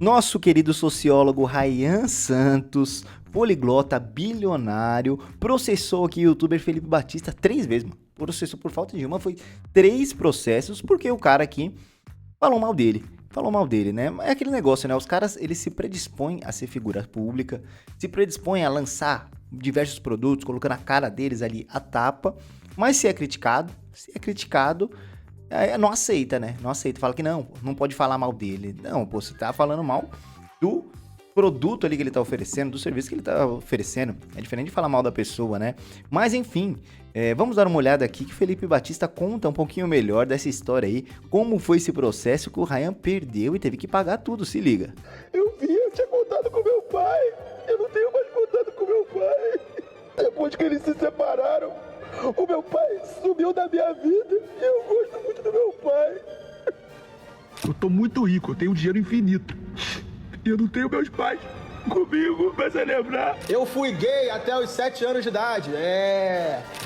Nosso querido sociólogo Ryan Santos, poliglota bilionário, processou aqui o youtuber Felipe Batista 3 vezes, mano. Processou por falta de uma, foi 3 processos, porque o cara aqui falou mal dele. Falou mal dele, né? É aquele negócio, né? Os caras, eles se predispõem a ser figura pública, se predispõem a lançar diversos produtos, colocando a cara deles ali à tapa, mas se é criticado, não aceita, né? Não aceita, fala que não pode falar mal dele. Não, pô, você tá falando mal do produto ali que ele tá oferecendo, do serviço que ele tá oferecendo. É diferente de falar mal da pessoa, né? Mas enfim, vamos dar uma olhada aqui que Felipe Batista conta um pouquinho melhor dessa história aí, como foi esse processo que o Ryan perdeu e teve que pagar tudo, se liga. Eu tinha contado com meu pai, eu não tenho mais contato com meu pai. Depois que eles se separaram, o meu pai sumiu da minha vida e eu gosto muito do meu pai. Eu tô muito rico, eu tenho dinheiro infinito. E eu não tenho meus pais comigo pra celebrar. Eu fui gay até os 7 anos de idade,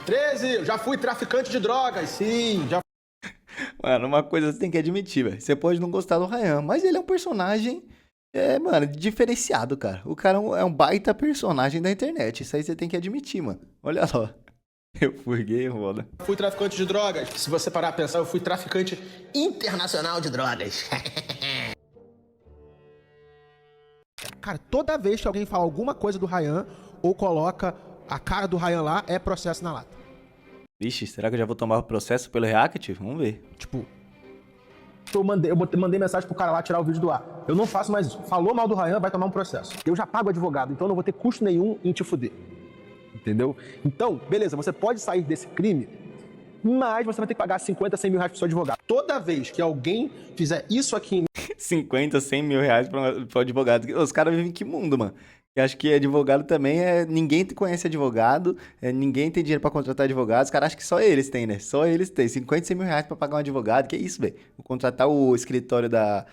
13, já fui traficante de drogas, sim, já. Mano, uma coisa você tem que admitir, velho. Você pode não gostar do Ryan, mas ele é um personagem, mano, diferenciado, cara. O cara é um baita personagem da internet. Isso aí você tem que admitir, mano. Olha só. Eu fui gay, roda. Fui traficante de drogas. Se você parar a pensar, eu fui traficante internacional de drogas. Cara, toda vez que alguém fala alguma coisa do Ryan ou coloca a cara do Ryan lá, é processo na lata. Vixe, será que eu já vou tomar o processo pelo React? Vamos ver. Tipo, eu mandei mensagem pro cara lá tirar o vídeo do ar. Eu não faço mais isso. Falou mal do Ryan, vai tomar um processo. Eu já pago advogado, então eu não vou ter custo nenhum em te fuder. Entendeu? Então, beleza, você pode sair desse crime, mas você vai ter que pagar 50, 100 mil reais pro seu advogado. Toda vez que alguém fizer isso aqui em 50, 100 mil reais pro advogado. Os caras vivem em que mundo, mano? Eu acho que advogado também ninguém conhece advogado, ninguém tem dinheiro pra contratar advogado. Os caras acham que só eles têm, né? Só eles têm. 50, 100 mil reais pra pagar um advogado. Que isso, velho? Vou contratar o escritório da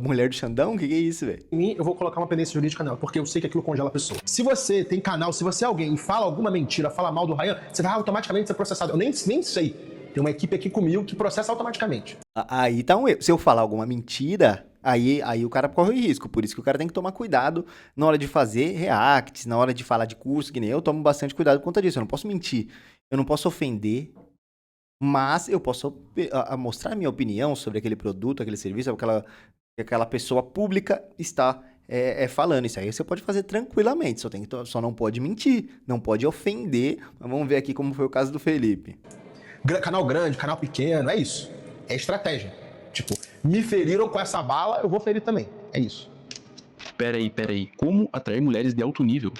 mulher do Xandão? Que é isso, velho? mim, eu vou colocar uma pendência jurídica nela, porque eu sei que aquilo congela a pessoa. Se você tem canal, se você é alguém e fala alguma mentira, fala mal do Ryan, você vai automaticamente ser processado. Eu nem sei. Tem uma equipe aqui comigo que processa automaticamente. Aí tá um erro. Se eu falar alguma mentira, aí o cara corre risco. Por isso que o cara tem que tomar cuidado na hora de fazer reacts, na hora de falar de curso, que nem eu tomo bastante cuidado por conta disso. Eu não posso mentir, eu não posso ofender, mas eu posso mostrar a minha opinião sobre aquele produto, aquele serviço, aquela pessoa pública está falando. Isso aí você pode fazer tranquilamente, só não pode mentir, não pode ofender. Mas vamos ver aqui como foi o caso do Felipe. Canal grande, canal pequeno, é isso. É estratégia. Tipo, me feriram com essa bala, eu vou ferir também. É isso. Peraí. Como atrair mulheres de alto nível?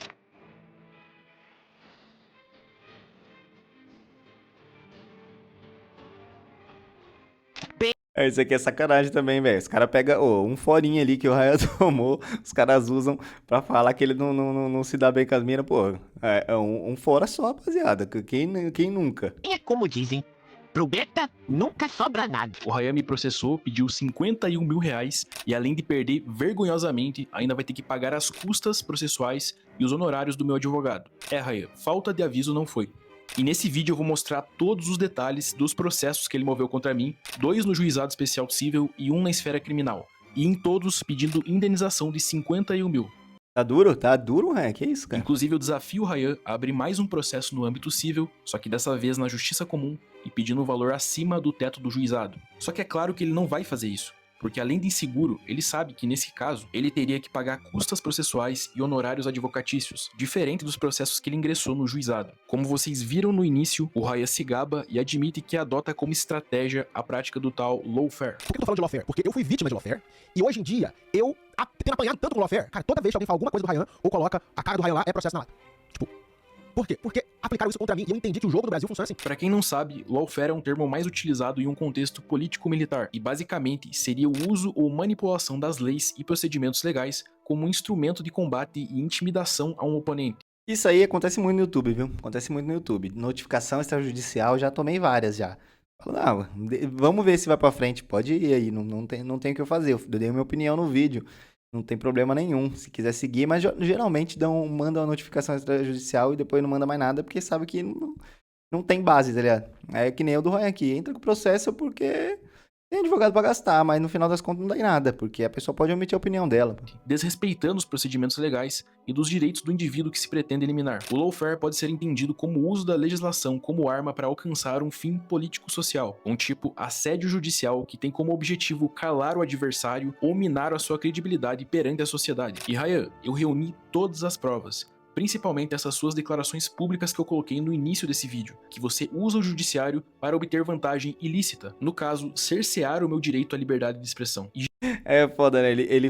Isso aqui é sacanagem também, velho. Os caras pegam um forinho ali que o Raya tomou, os caras usam pra falar que ele não se dá bem com as minas. Pô, é um fora só, rapaziada. Quem nunca? É como dizem, pro beta nunca sobra nada. O Ryan me processou, pediu 51 mil reais e além de perder vergonhosamente, ainda vai ter que pagar as custas processuais e os honorários do meu advogado. Ryan, falta de aviso não foi. E nesse vídeo eu vou mostrar todos os detalhes dos processos que ele moveu contra mim, 2 no Juizado Especial Cível e 1 na esfera criminal. E em todos pedindo indenização de 51 mil. Tá duro? Tá duro, Ryan? Que isso, cara? Inclusive eu desafio o Ryan a abrir mais um processo no âmbito cível, só que dessa vez na justiça comum e pedindo um valor acima do teto do juizado. Só que é claro que ele não vai fazer isso, porque além de inseguro, ele sabe que nesse caso ele teria que pagar custas processuais e honorários advocatícios, diferente dos processos que ele ingressou no juizado. Como vocês viram no início, o Ryan se gaba e admite que adota como estratégia a prática do tal lawfare. Por que eu tô falando de lawfare? Porque eu fui vítima de lawfare e hoje em dia eu tenho apanhado tanto com lawfare. Cara, toda vez que alguém fala alguma coisa do Ryan ou coloca a cara do Ryan lá, é processo na lata. Tipo, por quê? Porque aplicaram isso contra mim e eu entendi que o jogo do Brasil funciona assim. Pra quem não sabe, lawfare é um termo mais utilizado em um contexto político-militar e basicamente seria o uso ou manipulação das leis e procedimentos legais como um instrumento de combate e intimidação a um oponente. Isso aí acontece muito no YouTube, viu? Acontece muito no YouTube. Notificação extrajudicial, já tomei várias já. Falo, não, vamos ver se vai pra frente. Pode ir aí, não tem o que eu fazer. Eu dei a minha opinião no vídeo. Não tem problema nenhum, se quiser seguir, mas geralmente manda uma notificação extrajudicial e depois não manda mais nada, porque sabe que não tem base, tá ligado? É que nem o do Ryan aqui, entra com o processo porque Tem advogado pra gastar, mas no final das contas não dá em nada, porque a pessoa pode omitir a opinião dela. Desrespeitando os procedimentos legais e dos direitos do indivíduo que se pretende eliminar. O lawfare pode ser entendido como o uso da legislação como arma para alcançar um fim político-social, um tipo assédio judicial que tem como objetivo calar o adversário ou minar a sua credibilidade perante a sociedade. E Ryan, eu reuni todas as provas, principalmente essas suas declarações públicas que eu coloquei no início desse vídeo, que você usa o judiciário para obter vantagem ilícita, no caso, cercear o meu direito à liberdade de expressão. E É foda, né? Ele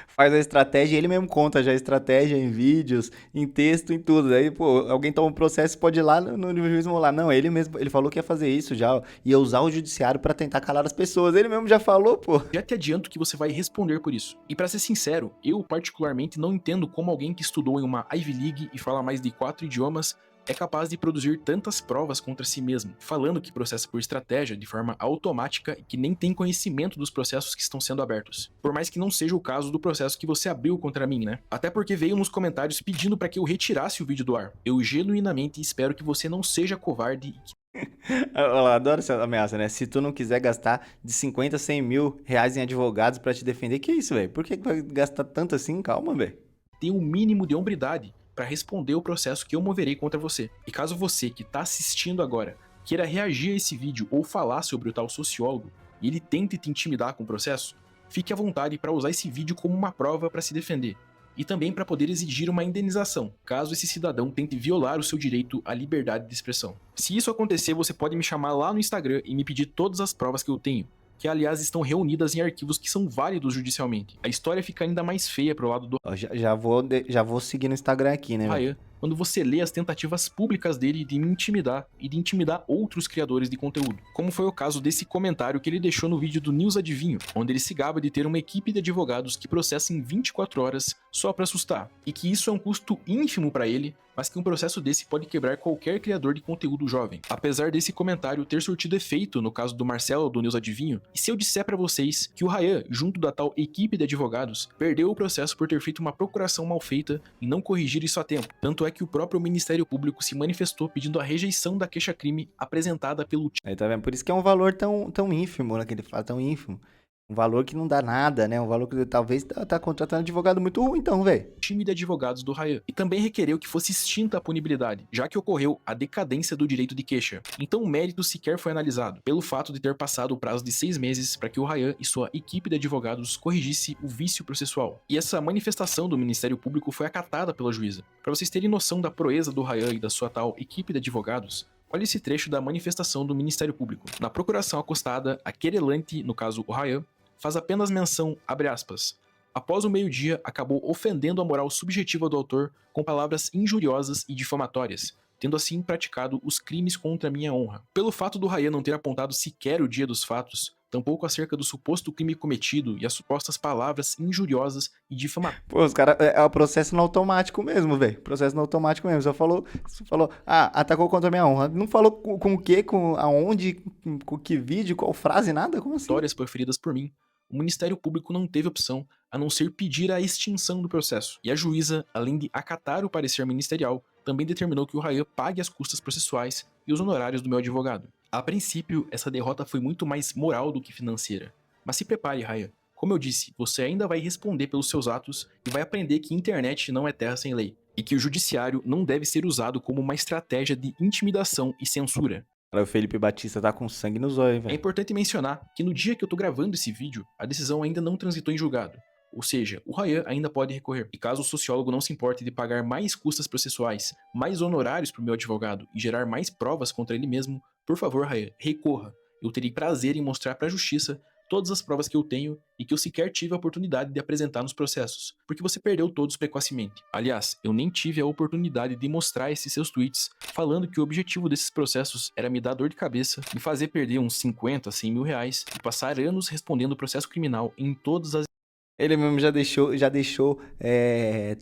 faz a estratégia e ele mesmo conta já a estratégia em vídeos, em texto, em tudo. Daí, pô, alguém toma um processo, pode ir lá no juiz e lá. Não, ele mesmo, ele falou que ia fazer isso já, ia usar o judiciário pra tentar calar as pessoas. Ele mesmo já falou, pô. já te adianto que você vai responder por isso. E pra ser sincero, eu particularmente não entendo como alguém que estudou em uma Ivy League e fala mais de 4 idiomas é capaz de produzir tantas provas contra si mesmo, falando que processa por estratégia de forma automática e que nem tem conhecimento dos processos que estão sendo abertos. Por mais que não seja o caso do processo que você abriu contra mim, né? Até porque veio nos comentários pedindo para que eu retirasse o vídeo do ar. Eu genuinamente espero que você não seja covarde e que Eu adoro essa ameaça, né? Se tu não quiser gastar de 50 a 100 mil reais em advogados pra te defender, que isso, velho? Por que vai gastar tanto assim? Calma, velho. tenha um mínimo de hombridade para responder o processo que eu moverei contra você. E caso você que está assistindo agora queira reagir a esse vídeo ou falar sobre o tal sociólogo e ele tente te intimidar com o processo, fique à vontade para usar esse vídeo como uma prova para se defender e também para poder exigir uma indenização, caso esse cidadão tente violar o seu direito à liberdade de expressão. Se isso acontecer, você pode me chamar lá no Instagram e me pedir todas as provas que eu tenho, que aliás estão reunidas em arquivos que são válidos judicialmente. A história fica ainda mais feia pro lado do Ó, já vou seguir no Instagram aqui, né, velho? Ryan quando você lê as tentativas públicas dele de me intimidar e de intimidar outros criadores de conteúdo, como foi o caso desse comentário que ele deixou no vídeo do News Adivinho, onde ele se gaba de ter uma equipe de advogados que processa em 24 horas só pra assustar, e que isso é um custo ínfimo pra ele, mas que um processo desse pode quebrar qualquer criador de conteúdo jovem. Apesar desse comentário ter surtido efeito no caso do Marcelo do News Adivinho, e se eu disser pra vocês que o Ryan, junto da tal equipe de advogados, perdeu o processo por ter feito uma procuração mal feita e não corrigir isso a tempo, tanto é que o próprio Ministério Público se manifestou pedindo a rejeição da queixa-crime apresentada pelo Aí tá vendo? Por isso que é um valor tão ínfimo, né? Que ele fala, tão ínfimo. Um valor que não dá nada, né? Um valor que talvez tá contratando um advogado muito ruim, então, velho. time de advogados do Ryan, e também requereu que fosse extinta a punibilidade, já que ocorreu a decadência do direito de queixa. Então o mérito sequer foi analisado, pelo fato de ter passado o prazo de 6 meses para que o Ryan e sua equipe de advogados corrigisse o vício processual. E essa manifestação do Ministério Público foi acatada pela juíza. Para vocês terem noção da proeza do Ryan e da sua tal equipe de advogados, olha esse trecho da manifestação do Ministério Público. Na procuração acostada, a querelante, no caso o Ryan, faz apenas menção, abre aspas, após o meio-dia acabou ofendendo a moral subjetiva do autor com palavras injuriosas e difamatórias, tendo assim praticado os crimes contra a minha honra. Pelo fato do Ryan não ter apontado sequer o dia dos fatos, tampouco acerca do suposto crime cometido e as supostas palavras injuriosas e difamatórias. Pô, os caras. É o processo no automático mesmo, velho. Processo no automático mesmo. Só falou, atacou contra a minha honra. Não falou com o quê, com aonde, com que vídeo, qual frase, nada? Como assim? Histórias proferidas por mim, o Ministério Público não teve opção a não ser pedir a extinção do processo. E a juíza, além de acatar o parecer ministerial, também determinou que o Ryan pague as custas processuais e os honorários do meu advogado. A princípio, essa derrota foi muito mais moral do que financeira. Mas se prepare, Ryan. Como eu disse, você ainda vai responder pelos seus atos e vai aprender que internet não é terra sem lei. E que o judiciário não deve ser usado como uma estratégia de intimidação e censura. O Felipe Batista tá com sangue nos olhos, É velho. importante mencionar que no dia que eu tô gravando esse vídeo, a decisão ainda não transitou em julgado. Ou seja, o Ryan ainda pode recorrer. E caso o sociólogo não se importe de pagar mais custas processuais, mais honorários pro meu advogado e gerar mais provas contra ele mesmo, por favor, Ryan, recorra. Eu terei prazer em mostrar pra justiça todas as provas que eu tenho e que eu sequer tive a oportunidade de apresentar nos processos, porque você perdeu todos precocemente. Aliás, eu nem tive a oportunidade de mostrar esses seus tweets falando que o objetivo desses processos era me dar dor de cabeça, me fazer perder uns 50, 100 mil reais e passar anos respondendo o processo criminal em todas as Ele mesmo já deixou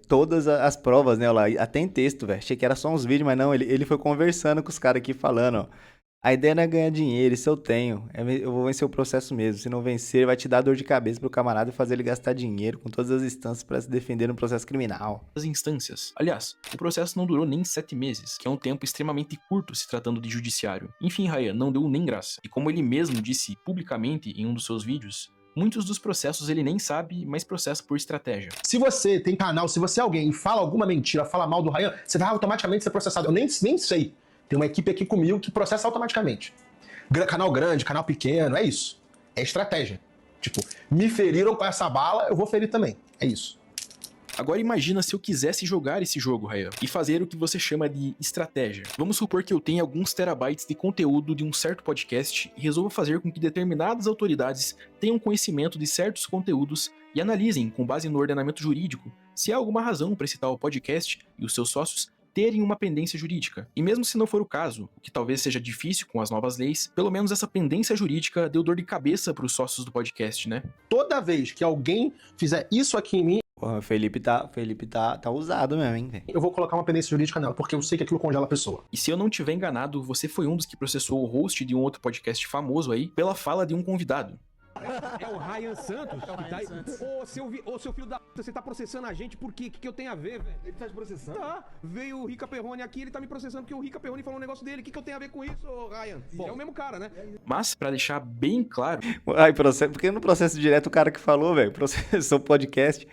todas as provas, né? Ó lá, até em texto, velho. Achei que era só uns vídeos, mas não, ele foi conversando com os caras aqui falando, ó. A ideia não é ganhar dinheiro, isso eu tenho. Eu vou vencer o processo mesmo. Se não vencer, vai te dar dor de cabeça pro camarada e fazer ele gastar dinheiro com todas as instâncias pra se defender no processo criminal. As instâncias. Aliás, o processo não durou nem 7 meses, que é um tempo extremamente curto se tratando de judiciário. Enfim, Ryan não deu nem graça. E como ele mesmo disse publicamente em um dos seus vídeos, muitos dos processos ele nem sabe, mas processa por estratégia. Se você tem canal, se você é alguém e fala alguma mentira, fala mal do Ryan, você vai automaticamente ser processado. Eu nem sei. Tem uma equipe aqui comigo que processa automaticamente. Canal grande, canal pequeno, é isso. É estratégia. Tipo, me feriram com essa bala, eu vou ferir também. É isso. Agora imagina se eu quisesse jogar esse jogo, Ryan, e fazer o que você chama de estratégia. Vamos supor que eu tenha alguns terabytes de conteúdo de um certo podcast e resolva fazer com que determinadas autoridades tenham conhecimento de certos conteúdos e analisem, com base no ordenamento jurídico, se há alguma razão para esse tal podcast e os seus sócios terem uma pendência jurídica. E mesmo se não for o caso, o que talvez seja difícil com as novas leis, pelo menos essa pendência jurídica deu dor de cabeça para os sócios do podcast, né? Toda vez que alguém fizer isso aqui em mim, Porra, o Felipe tá usado mesmo, hein, velho? eu vou colocar uma pendência jurídica nela, porque eu sei que aquilo congela a pessoa. E se eu não tiver enganado, você foi um dos que processou o host de um outro podcast famoso aí pela fala de um convidado. É o Ryan Santos que tá aí. Ô, seu filho da puta, você tá processando a gente por quê? O que eu tenho a ver, velho? Ele tá te processando? Tá, veio o Rica Perrone aqui, ele tá me processando porque o Rica Perrone falou um negócio dele. O que eu tenho a ver com isso, ô, Ryan? É o mesmo cara, né? Mas, pra deixar bem claro, Ai, processo, porque no processo direto o cara que falou, velho, processou o podcast.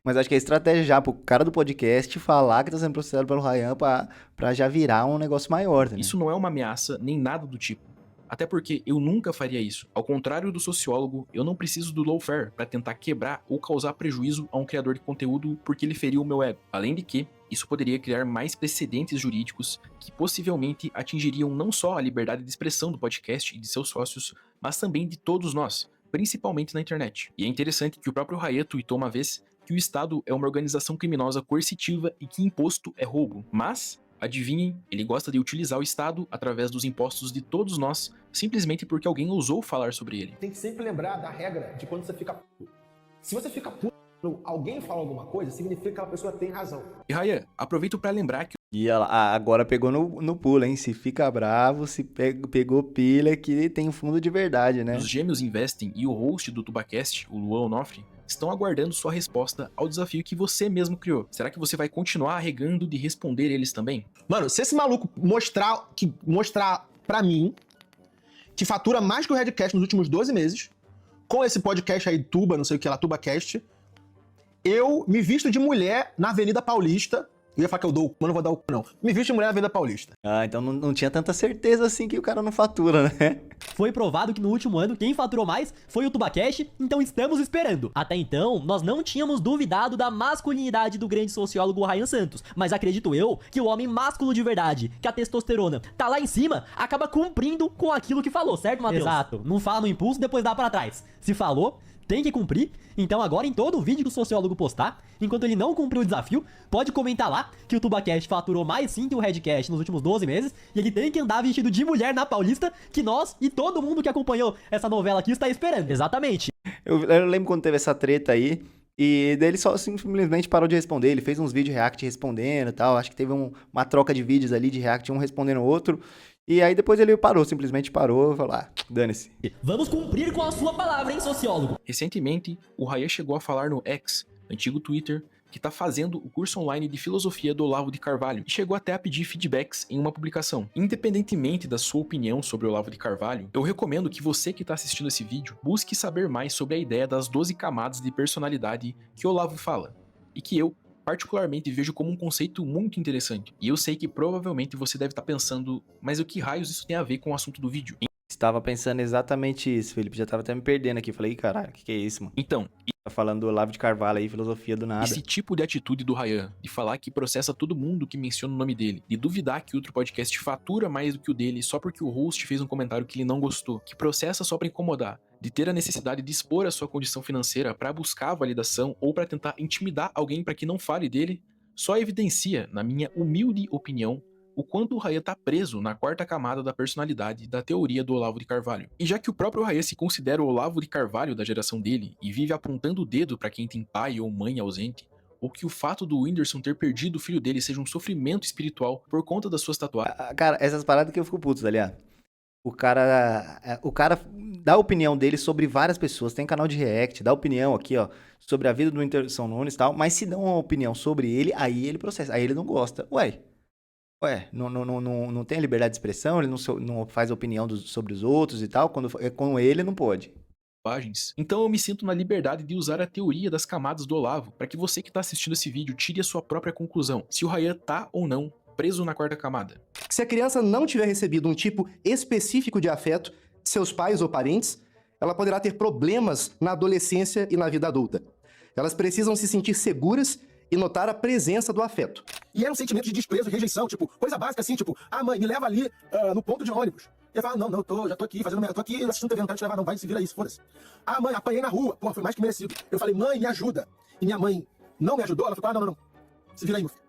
Mas acho que é estratégia já pro cara do podcast falar que tá sendo processado pelo Ryan pra já virar um negócio maior, né? isso não é uma ameaça nem nada do tipo. Até porque eu nunca faria isso. Ao contrário do sociólogo, eu não preciso do lawfare para tentar quebrar ou causar prejuízo a um criador de conteúdo porque ele feriu o meu ego. Além de que, isso poderia criar mais precedentes jurídicos que possivelmente atingiriam não só a liberdade de expressão do podcast e de seus sócios, mas também de todos nós, principalmente na internet. E é interessante que o próprio Ryan tweetou uma vez que o Estado é uma organização criminosa coercitiva e que imposto é roubo. Mas, adivinhem, ele gosta de utilizar o Estado através dos impostos de todos nós, simplesmente porque alguém ousou falar sobre ele. Tem que sempre lembrar da regra de quando você fica puto. Se você fica puto, quando alguém fala alguma coisa, significa que aquela pessoa tem razão. E Ryan, aproveito para lembrar que E ela agora pegou no pulo, hein? Se fica bravo, se pegou pilha que tem um fundo de verdade, né? os Gêmeos Investem e o host do Tubacast, o Luan Onofre, estão aguardando sua resposta ao desafio que você mesmo criou. Será que você vai continuar arregando de responder eles também? Mano, se esse maluco mostrar pra mim que fatura mais que o Redcast nos últimos 12 meses, com esse podcast aí, Tuba, não sei o que lá, TubaCast, eu me visto de mulher na Avenida Paulista. Eu ia falar que eu dou o cu, mas não vou dar o cu, não. Me visto de mulher na Avenida Paulista. Ah, então não tinha tanta certeza assim que o cara não fatura, né? Foi provado que no último ano quem faturou mais foi o Tubacast, então estamos esperando. Até então, nós não tínhamos duvidado da masculinidade do grande sociólogo Ryan Santos, mas acredito eu que o homem másculo de verdade, que a testosterona tá lá em cima, acaba cumprindo com aquilo que falou, certo, Matheus? Exato, não fala no impulso, depois dá pra trás. Se falou, tem que cumprir, então agora em todo vídeo que o sociólogo postar, enquanto ele não cumpriu o desafio, pode comentar lá que o TubaCast faturou mais sim que o Redcast nos últimos 12 meses, e ele tem que andar vestido de mulher na Paulista, que nós e todo mundo que acompanhou essa novela aqui está esperando. Exatamente. Eu lembro quando teve essa treta aí, e daí ele só simplesmente parou de responder. Ele fez uns vídeos react respondendo e tal. Acho que teve uma troca de vídeos ali de react, um respondendo o outro. E aí depois ele simplesmente parou e falou, dane-se. Vamos cumprir com a sua palavra, hein, sociólogo? Recentemente, o Ryan chegou a falar no X, antigo Twitter, que está fazendo o curso online de filosofia do Olavo de Carvalho e chegou até a pedir feedbacks em uma publicação. Independentemente da sua opinião sobre o Olavo de Carvalho, eu recomendo que você que está assistindo esse vídeo busque saber mais sobre a ideia das 12 camadas de personalidade que o Olavo fala, e que eu, particularmente, vejo como um conceito muito interessante. E eu sei que provavelmente você deve estar pensando, mas o que raios isso tem a ver com o assunto do vídeo? Estava pensando exatamente isso, Felipe. Já tava até me perdendo aqui. Falei, caralho, o que é isso, mano? Então, Tá falando do Olavo de Carvalho aí, filosofia do nada. esse tipo de atitude do Ryan, de falar que processa todo mundo que menciona o nome dele, de duvidar que outro podcast fatura mais do que o dele só porque o host fez um comentário que ele não gostou, que processa só pra incomodar, de ter a necessidade de expor a sua condição financeira pra buscar validação ou pra tentar intimidar alguém pra que não fale dele, só evidencia, na minha humilde opinião, o quanto o Ryan tá preso na quarta camada da personalidade da teoria do Olavo de Carvalho. E já que o próprio Ryan se considera o Olavo de Carvalho da geração dele e vive apontando o dedo pra quem tem pai ou mãe ausente, ou que o fato do Whindersson ter perdido o filho dele seja um sofrimento espiritual por conta das suas tatuagens. Cara, essas paradas que eu fico puto, tá ligado? o cara dá a opinião dele sobre várias pessoas, tem canal de react, dá opinião aqui, ó, sobre a vida do Whindersson Nunes e tal, mas se dão uma opinião sobre ele, aí ele processa, aí ele não gosta. Ué, não tem a liberdade de expressão, ele não faz opinião sobre os outros e tal, quando é com ele não pode. Então eu me sinto na liberdade de usar a teoria das camadas do Olavo para que você que está assistindo esse vídeo tire a sua própria conclusão, se o Ryan tá ou não preso na quarta camada. Se a criança não tiver recebido um tipo específico de afeto de seus pais ou parentes, ela poderá ter problemas na adolescência e na vida adulta. Elas precisam se sentir seguras e notar a presença do afeto. E era um sentimento de desprezo, rejeição, tipo, coisa básica assim, tipo, mãe, me leva ali no ponto de ônibus. E eu falo, não, já tô aqui fazendo, tô aqui assistindo TV, não quero te levar não, vai, se vira isso, foda-se. Mãe, apanhei na rua, pô, foi mais que merecido. Eu falei, mãe, me ajuda. E minha mãe não me ajudou, ela falou, não, se vira aí, meu filho.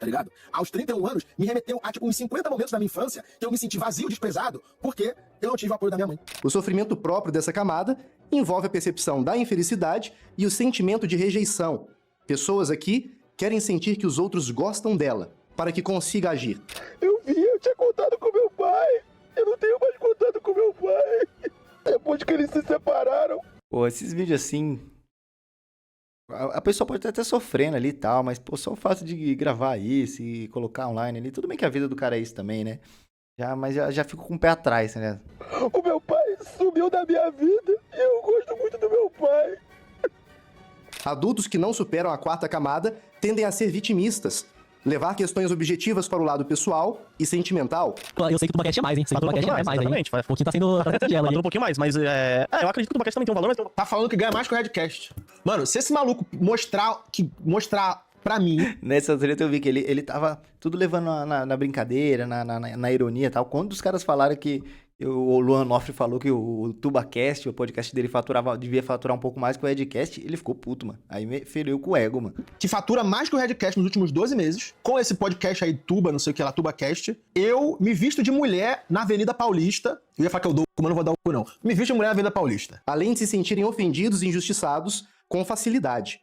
Tá ligado? Aos 31 anos, me remeteu a, tipo, uns 50 momentos da minha infância que eu me senti vazio, desprezado, porque eu não tive o apoio da minha mãe. O sofrimento próprio dessa camada envolve a percepção da infelicidade e o sentimento de rejeição. Pessoas aqui querem sentir que os outros gostam dela, para que consiga agir. Eu tinha contado com meu pai. Eu não tenho mais contato com meu pai. Depois que eles se separaram. Pô, esses vídeos assim... A pessoa pode estar até sofrendo ali e tal, mas pô, só o fato de gravar isso e colocar online ali... Tudo bem que a vida do cara é isso também, né? Mas já fico com o pé atrás, né? O meu pai sumiu da minha vida e eu gosto muito do meu pai. Adultos que não superam a quarta camada tendem a ser vitimistas, levar questões objetivas para o lado pessoal e sentimental. Eu sei que o TubaCast é mais, hein? Sei que o TubaCast é mais, exatamente. hein? Um pouquinho tá sendo singela aí. Um pouquinho mais, mas eu acredito que o TubaCast também tem um valor, mas... Tá falando que ganha mais que o Redcast. Mano, se esse maluco mostrar pra mim... Nessa treta eu vi que ele tava tudo levando na brincadeira, na ironia e tal. Quando os caras falaram que... O Luan Nofre falou que o TubaCast, o podcast dele, devia faturar um pouco mais que o Redcast, ele ficou puto, mano. Aí me feriu com o ego, mano. Que fatura mais que o Redcast nos últimos 12 meses, com esse podcast aí, não sei o que lá, TubaCast, eu me visto de mulher na Avenida Paulista. Eu ia falar que eu dou o cu, mas não vou dar o cu, não. Me visto de mulher na Avenida Paulista. Além de se sentirem ofendidos e injustiçados com facilidade.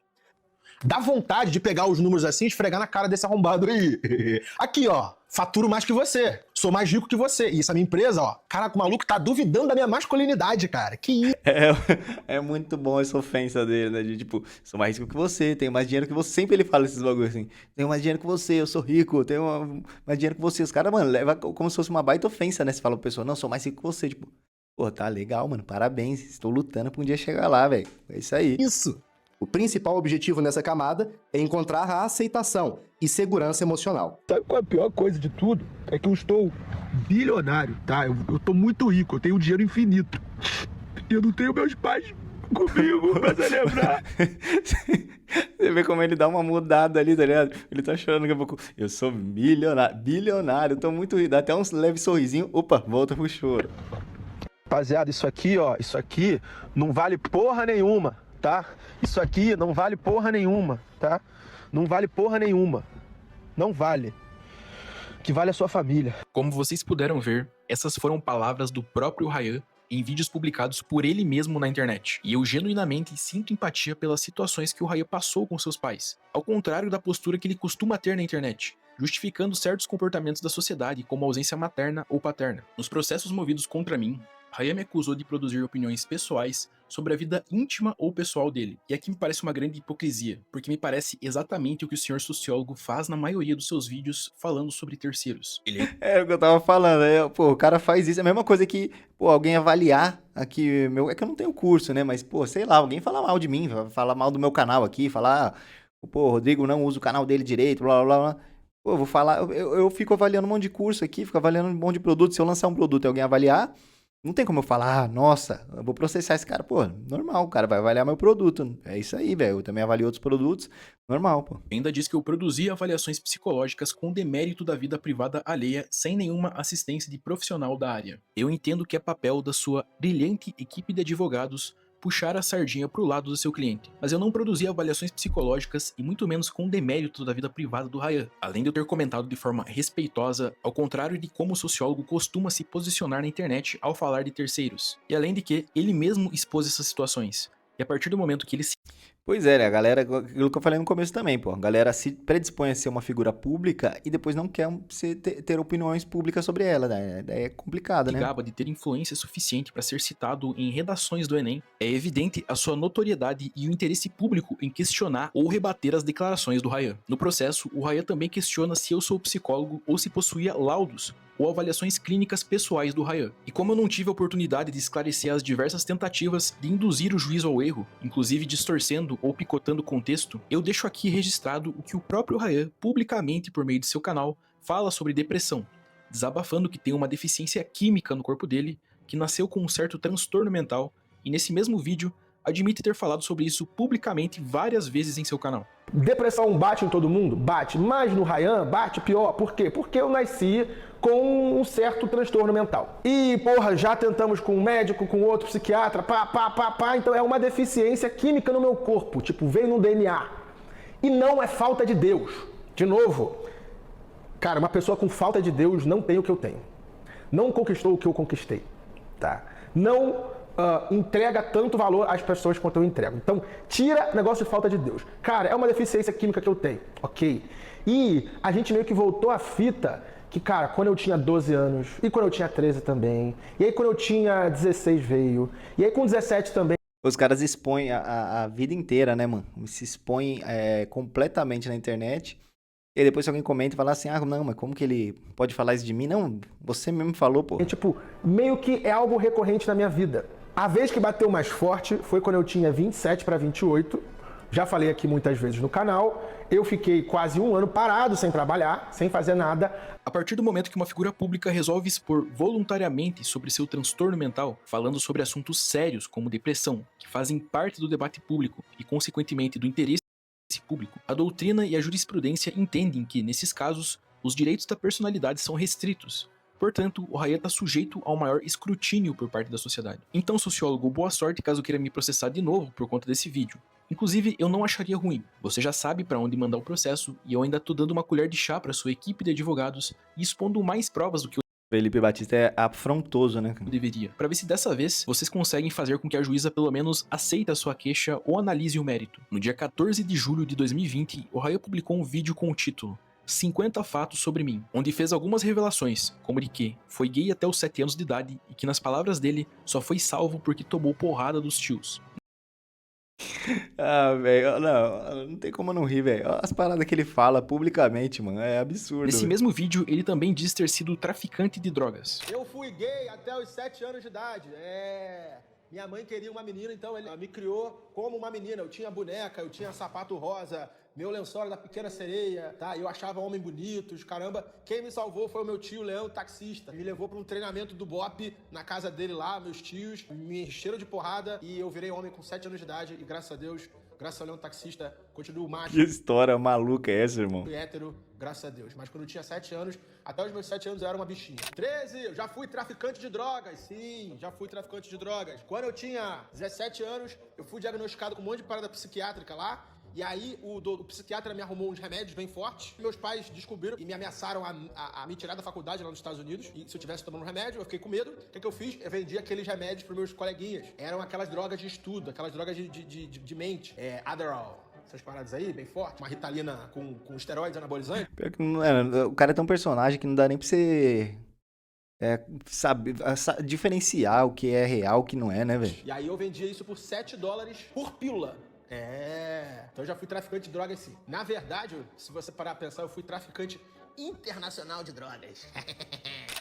Dá vontade de pegar os números assim e esfregar na cara desse arrombado aí. Aqui, ó. Faturo mais que você. Sou mais rico que você. E essa minha empresa, ó. Caraca, o maluco tá duvidando da minha masculinidade, cara. Que isso? É muito bom essa ofensa dele, né? De tipo, sou mais rico que você, tenho mais dinheiro que você. Sempre ele fala esses bagulhos assim. Tenho mais dinheiro que você, eu sou rico, tenho mais dinheiro que você. Os caras, mano, leva como se fosse uma baita ofensa, né? Você fala pra pessoa, não, sou mais rico que você. Tipo, pô, tá legal, mano. Parabéns. Estou lutando pra um dia chegar lá, velho. É isso aí. Isso. O principal objetivo nessa camada é encontrar a aceitação e segurança emocional. Sabe qual é a pior coisa de tudo? É que eu estou bilionário, tá? Eu tô muito rico, eu tenho dinheiro infinito. E eu não tenho meus pais comigo pra celebrar. Você vê como ele dá uma mudada ali, tá ligado? Ele tá chorando daqui a pouco. Eu sou bilionário, tô muito rico. Dá até um leve sorrisinho. Opa, volta pro choro. Rapaziada, isso aqui não vale porra nenhuma. Tá? Isso aqui não vale porra nenhuma, tá? Não vale porra nenhuma. Não vale. O que vale é a sua família. Como vocês puderam ver, essas foram palavras do próprio Ryan em vídeos publicados por ele mesmo na internet. E eu genuinamente sinto empatia pelas situações que o Ryan passou com seus pais, ao contrário da postura que ele costuma ter na internet, justificando certos comportamentos da sociedade, como a ausência materna ou paterna. Nos processos movidos contra mim, Ryan me acusou de produzir opiniões pessoais sobre a vida íntima ou pessoal dele. E aqui me parece uma grande hipocrisia, porque me parece exatamente o que o senhor sociólogo faz na maioria dos seus vídeos falando sobre terceiros. É o que eu tava falando, pô, o cara faz isso, é a mesma coisa que, pô, alguém avaliar aqui, é que eu não tenho curso, né, mas, pô, sei lá, alguém fala mal de mim, fala mal do meu canal aqui, falar, pô, o Rodrigo não usa o canal dele direito, blá, blá, blá. Pô, eu vou falar, eu fico avaliando um monte de curso aqui, fico avaliando um monte de produto, se eu lançar um produto e alguém avaliar, não tem como eu falar, nossa, eu vou processar esse cara. Pô, normal, o cara vai avaliar meu produto. É isso aí, velho. Eu também avalio outros produtos. Normal, pô. Ainda diz que eu produzi avaliações psicológicas com demérito da vida privada alheia, sem nenhuma assistência de profissional da área. Eu entendo que é papel da sua brilhante equipe de advogados puxar a sardinha pro lado do seu cliente. Mas eu não produzi avaliações psicológicas e muito menos com demérito da vida privada do Ryan. Além de eu ter comentado de forma respeitosa, ao contrário de como o sociólogo costuma se posicionar na internet ao falar de terceiros. E além de que ele mesmo expôs essas situações. E a partir do momento que ele se... Pois é, né? A galera, aquilo que eu falei no começo também, pô. A galera se predispõe a ser uma figura pública e depois não quer ter opiniões públicas sobre ela, né? Daí é complicado, né? Gaba de ter influência suficiente para ser citado em redações do Enem, é evidente a sua notoriedade e o interesse público em questionar ou rebater as declarações do Ryan. No processo, o Ryan também questiona se eu sou psicólogo ou se possuía laudos ou avaliações clínicas pessoais do Ryan. E como eu não tive a oportunidade de esclarecer as diversas tentativas de induzir o juiz ao erro, inclusive distorcendo ou picotando o contexto, eu deixo aqui registrado o que o próprio Ryan, publicamente por meio de seu canal, fala sobre depressão, desabafando que tem uma deficiência química no corpo dele, que nasceu com um certo transtorno mental, e nesse mesmo vídeo, admite ter falado sobre isso publicamente várias vezes em seu canal. Depressão bate em todo mundo? Bate. Mas no Ryan bate pior. Por quê? Porque eu nasci com um certo transtorno mental. E, porra, já tentamos com um médico, com outro psiquiatra, então é uma deficiência química no meu corpo, tipo, veio no DNA. E não é falta de Deus. De novo, cara, uma pessoa com falta de Deus não tem o que eu tenho. Não conquistou o que eu conquistei, tá? Não entrega tanto valor às pessoas quanto eu entrego. Então, tira o negócio de falta de Deus. Cara, é uma deficiência química que eu tenho, ok? E a gente meio que voltou à fita que, cara, quando eu tinha 12 anos, e quando eu tinha 13 também, e aí quando eu tinha 16 veio, e aí com 17 também. Os caras expõem a vida inteira, né, mano? Se expõem completamente na internet. E depois se alguém comenta e fala assim, não, mas como que ele pode falar isso de mim? Não, você mesmo falou, pô. É tipo, meio que é algo recorrente na minha vida. A vez que bateu mais forte foi quando eu tinha 27 para 28. Já falei aqui muitas vezes no canal. Eu fiquei quase um ano parado, sem trabalhar, sem fazer nada. A partir do momento que uma figura pública resolve expor voluntariamente sobre seu transtorno mental, falando sobre assuntos sérios como depressão, que fazem parte do debate público e, consequentemente, do interesse público, a doutrina e a jurisprudência entendem que, nesses casos, os direitos da personalidade são restritos. Portanto, o Ryan está sujeito ao maior escrutínio por parte da sociedade. Então, sociólogo, boa sorte caso queira me processar de novo por conta desse vídeo. Inclusive, eu não acharia ruim. Você já sabe para onde mandar o processo e eu ainda tô dando uma colher de chá para sua equipe de advogados e expondo mais provas do que Felipe Batista é afrontoso, né? deveria, para ver se dessa vez vocês conseguem fazer com que a juíza pelo menos aceite a sua queixa ou analise o mérito. No dia 14 de julho de 2020, o Ryan publicou um vídeo com o título 50 fatos sobre mim, onde fez algumas revelações, como de que foi gay até os 7 anos de idade e que, nas palavras dele, só foi salvo porque tomou porrada dos tios. Velho, não tem como não rir, velho. As paradas que ele fala publicamente, mano, é absurdo. Nesse véio. mesmo vídeo, ele também diz ter sido traficante de drogas. Eu fui gay até os 7 anos de idade. Minha mãe queria uma menina, então ela me criou como uma menina. Eu tinha boneca, eu tinha sapato rosa, meu lençol era da Pequena Sereia, tá? Eu achava homens bonitos, caramba. Quem me salvou foi o meu tio Leão, taxista. Me levou para um treinamento do BOP na casa dele lá, meus tios. Me encheram de porrada e eu virei homem com 7 anos de idade. E graças a Deus, graças ao Leão taxista, continuo macho. Que história maluca é essa, irmão? Fui hétero, graças a Deus. Mas quando eu tinha 7 anos, até os meus 7 anos eu era uma bichinha. 13, eu já fui traficante de drogas. Sim, já fui traficante de drogas. Quando eu tinha 17 anos, eu fui diagnosticado com um monte de parada psiquiátrica lá. E aí o psiquiatra me arrumou uns remédios bem fortes. Meus pais descobriram e me ameaçaram a me tirar da faculdade lá nos Estados Unidos. E se eu tivesse tomando um remédio, eu fiquei com medo. O que eu fiz? Eu vendi aqueles remédios pros meus coleguinhas. Eram aquelas drogas de estudo, aquelas drogas de mente. Adderall. Essas paradas aí, bem fortes. Uma Ritalina com esteroides anabolizantes. Pior que não é, o cara é tão personagem que não dá nem pra você saber diferenciar o que é real e o que não é, né, velho? E aí eu vendia isso por $7 por pílula. Então eu já fui traficante de drogas sim. Na verdade, se você parar pra pensar, eu fui traficante internacional de drogas.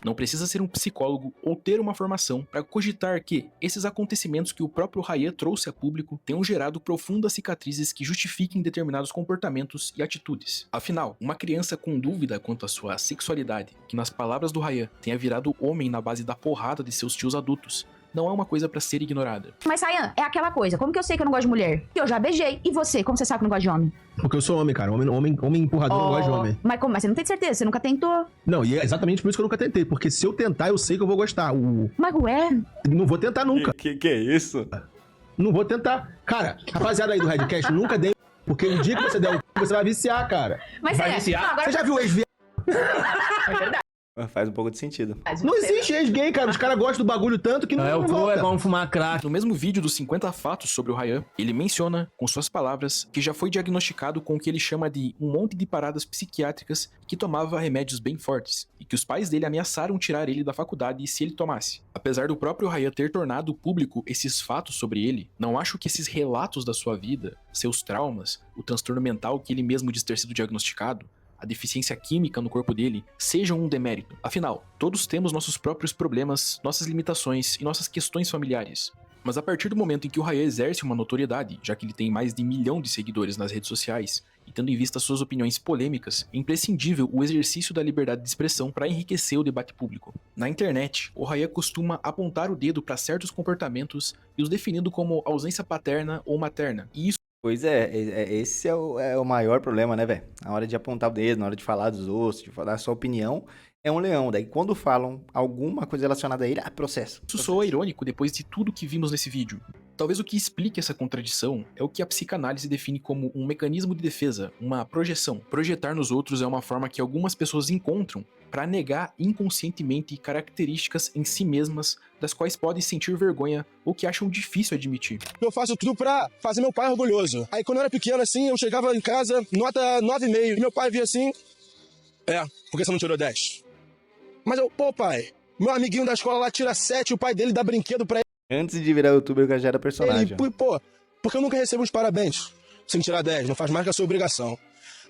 Não precisa ser um psicólogo ou ter uma formação para cogitar que esses acontecimentos que o próprio Ryan trouxe a público tenham gerado profundas cicatrizes que justifiquem determinados comportamentos e atitudes. Afinal, uma criança com dúvida quanto à sua sexualidade, que nas palavras do Ryan tenha virado homem na base da porrada de seus tios adultos, não é uma coisa pra ser ignorada. Mas, Ryan, é aquela coisa. Como que eu sei que eu não gosto de mulher? Eu já beijei. E você? Como você sabe que eu não gosto de homem? Porque eu sou homem, cara. Homem empurrador não gosta de homem. Mas como? Mas você não tem certeza? Você nunca tentou? Não, e é exatamente por isso que eu nunca tentei. Porque se eu tentar, eu sei que eu vou gostar. Mas ué? Não vou tentar nunca. Que é isso? Não vou tentar. Cara, rapaziada aí do Redcast, nunca dei. Porque o dia que você der o você vai viciar, cara. Mas vai viciar. Não, agora... Você já viu o ex-viado? É verdade. Faz um pouco de sentido. Não existe ex-gay, cara. Os caras gostam do bagulho tanto que não, É, o não cru é volta. bom fumar crack. No mesmo vídeo dos 50 fatos sobre o Ryan, ele menciona, com suas palavras, que já foi diagnosticado com o que ele chama de um monte de paradas psiquiátricas e que tomava remédios bem fortes, e que os pais dele ameaçaram tirar ele da faculdade se ele tomasse. Apesar do próprio Ryan ter tornado público esses fatos sobre ele, não acho que esses relatos da sua vida, seus traumas, o transtorno mental que ele mesmo diz ter sido diagnosticado, a deficiência química no corpo dele, sejam um demérito. Afinal, todos temos nossos próprios problemas, nossas limitações e nossas questões familiares. Mas a partir do momento em que o Ryan exerce uma notoriedade, já que ele tem mais de 1 milhão de seguidores nas redes sociais, e tendo em vista suas opiniões polêmicas, é imprescindível o exercício da liberdade de expressão para enriquecer o debate público. Na internet, o Ryan costuma apontar o dedo para certos comportamentos e os definindo como ausência paterna ou materna, e isso Pois esse é o maior problema, né, velho? Na hora de apontar o dedo, na hora de falar dos outros, de falar a sua opinião, é um leão. Daí quando falam alguma coisa relacionada a ele, processo. Isso soa irônico depois de tudo que vimos nesse vídeo. Talvez o que explique essa contradição é o que a psicanálise define como um mecanismo de defesa, uma projeção. Projetar nos outros é uma forma que algumas pessoas encontram para negar inconscientemente características em si mesmas das quais podem sentir vergonha ou que acham difícil admitir. Eu faço tudo pra fazer meu pai orgulhoso. Aí quando eu era pequeno assim, eu chegava em casa, nota 9,5. E meu pai via assim, por que você não tirou 10? Mas eu, pô pai, meu amiguinho da escola lá tira 7, o pai dele dá brinquedo pra ele. Antes de virar youtuber, eu já era personagem. Pô, porque eu nunca recebo os parabéns sem tirar 10, não faz mais que a sua obrigação.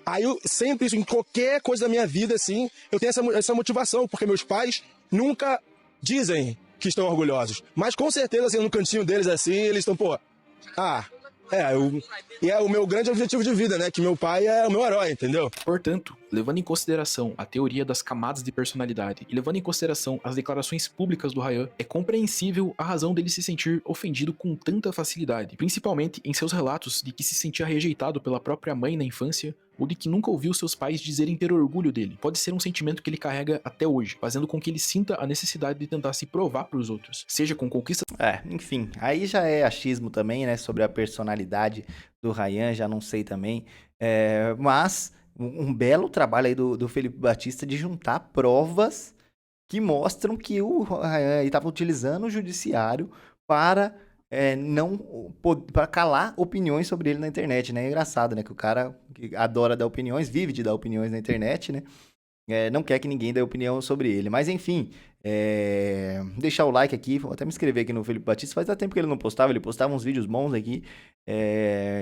Aí eu sempre, isso, em qualquer coisa da minha vida, assim, eu tenho essa motivação, porque meus pais nunca dizem que estão orgulhosos. Mas com certeza, assim, no cantinho deles, assim, eles estão, e é o meu grande objetivo de vida, né? Que meu pai é o meu herói, entendeu? Portanto, levando em consideração a teoria das camadas de personalidade e levando em consideração as declarações públicas do Ryan, é compreensível a razão dele se sentir ofendido com tanta facilidade, principalmente em seus relatos de que se sentia rejeitado pela própria mãe na infância ou de que nunca ouviu seus pais dizerem ter orgulho dele. Pode ser um sentimento que ele carrega até hoje, fazendo com que ele sinta a necessidade de tentar se provar para os outros, seja com conquistas... Enfim, aí já é achismo também, né, sobre a personalidade do Ryan, já não sei também, mas um belo trabalho aí do Felipe Batista de juntar provas que mostram que o Ryan estava utilizando o judiciário para para calar opiniões sobre ele na internet, né? É engraçado, né? Que o cara que adora dar opiniões, vive de dar opiniões na internet, né? Não quer que ninguém dê opinião sobre ele. Mas enfim, deixar o like aqui, vou até me inscrever aqui no Felipe Batista. Faz tempo que ele não postava, ele postava uns vídeos bons aqui.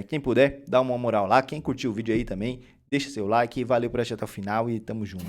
Quem puder, dá uma moral lá. Quem curtiu o vídeo aí também, deixa seu like. Valeu por assistir até o final e tamo junto.